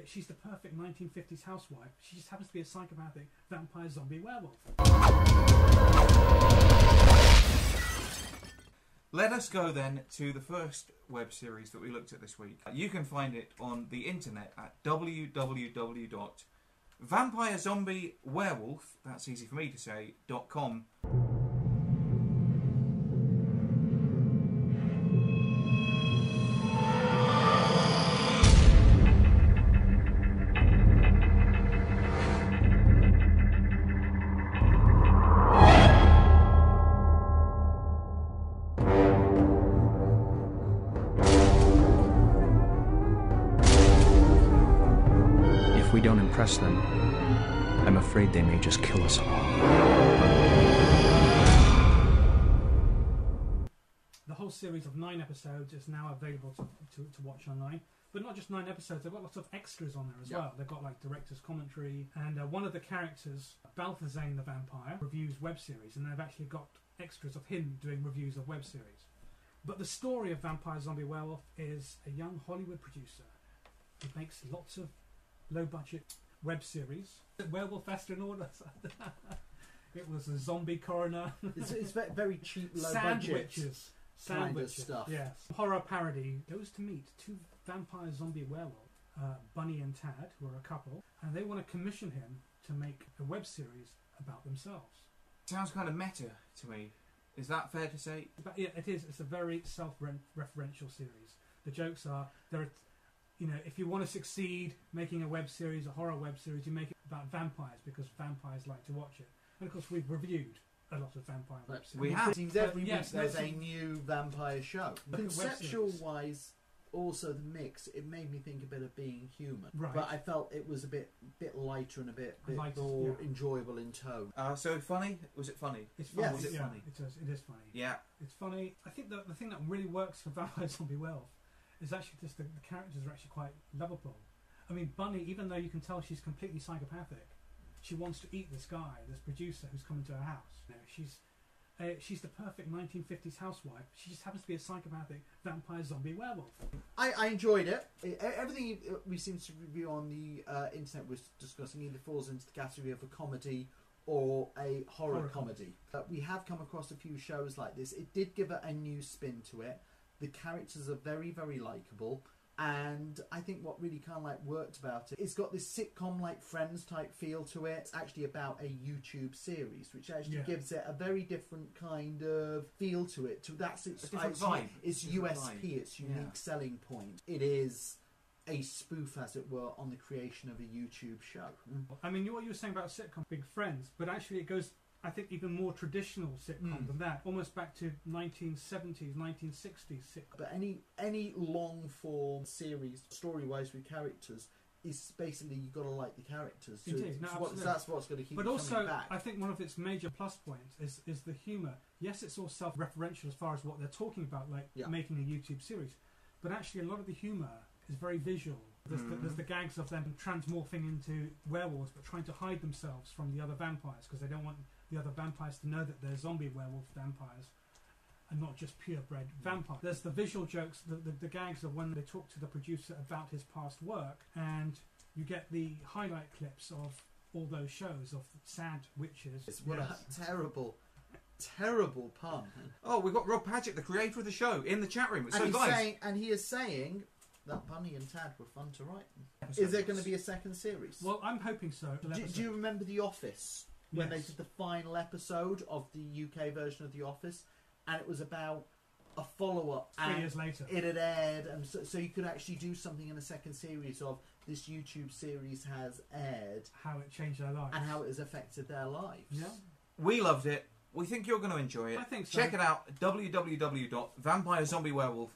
she's the perfect 1950s housewife. She just happens to be a psychopathic vampire zombie werewolf. Let us go then to the first web series that we looked at this week. You can find it on the internet at www.vampirezombiewerewolf, that's easy for me to say, .com. If we don't impress them, I'm afraid they may just kill us all. The whole series of 9 episodes is now available to watch online. But not just 9 episodes, they've got lots of extras on there as well. They've got like director's commentary, and one of the characters, Balthazar the vampire, reviews web series, and they've actually got extras of him doing reviews of web series. But the story of Vampire Zombie Werewolf is a young Hollywood producer who makes lots of low-budget web series. Werewolf Fester in order. It was a zombie coroner. It's very cheap, low-budget Sandwiches stuff. Yes. Horror parody goes to meet 2 vampire zombie werewolves, Bunny and Tad, who are a couple, and they want to commission him to make a web series about themselves. Sounds kind of meta to me. Is that fair to say? But yeah, it is. It's a very self-referential series. The jokes are if you want to succeed making a web series, a horror web series, you make it about vampires because vampires like to watch it. And of course, we've reviewed a lot of vampire web series. We have. It seems every week there's a new vampire show. Conceptual-wise, also the mix, it made me think a bit of Being Human. Right. But I felt it was a bit lighter and a bit Lighter, more enjoyable in tone. So funny? Was it funny? It's funny. Yes. Was it funny? It is funny. Yeah. It's funny. I think the thing that really works for Vampire Zombie Werewolf is actually just the characters are actually quite lovable. I mean, Bunny, even though you can tell she's completely psychopathic, she wants to eat this guy, this producer who's coming to her house. She's the perfect 1950s housewife. She just happens to be a psychopathic vampire zombie werewolf. I enjoyed it. Everything we seem to review on the internet was discussing either falls into the category of a comedy or a horror comedy. We have come across a few shows like this. It did give it a new spin to it. The characters are very, very likeable. And I think what really kind of like worked about it, it's got this sitcom like Friends type feel to it. It's actually about a YouTube series, which actually gives it a very different kind of feel to it. That's its vibe. Its USP, its unique selling point. It is a spoof, as it were, on the creation of a YouTube show. I mean, what you were saying about sitcom, Big Friends, but actually it goes, I think, even more traditional sitcom than that, almost back to 1970s, 1960s sitcom. But any long form series, story wise with characters, is basically you've got to like the characters. So Indeed, no, that's what's going to keep but you also, coming back. I think one of its major plus points is the humour. Yes, it's all self-referential as far as what they're talking about, like making a YouTube series, but actually a lot of the humour is very visual. There's the gags of them transmorphing into werewolves but trying to hide themselves from the other vampires because they don't want the other vampires to know that they're zombie werewolf vampires and not just purebred vampires. There's the visual jokes, the gags of when they talk to the producer about his past work, and you get the highlight clips of all those shows of sad witches. What a terrible pun. Oh, we've got Rob Padgett, the creator of the show, in the chat room. And he is saying that Bunny and Tad were fun to write. Is there going to be a second series? Well, I'm hoping so. Do you remember The Office? When they did the final episode of the UK version of The Office, and it was about a follow-up. 3 years later. It had aired, and so you could actually do something in a second series of this YouTube series has aired. How it changed their lives. And how it has affected their lives. Yeah. We loved it. We think you're going to enjoy it. I think so. Check it out, www.vampirezombiewerewolf.com.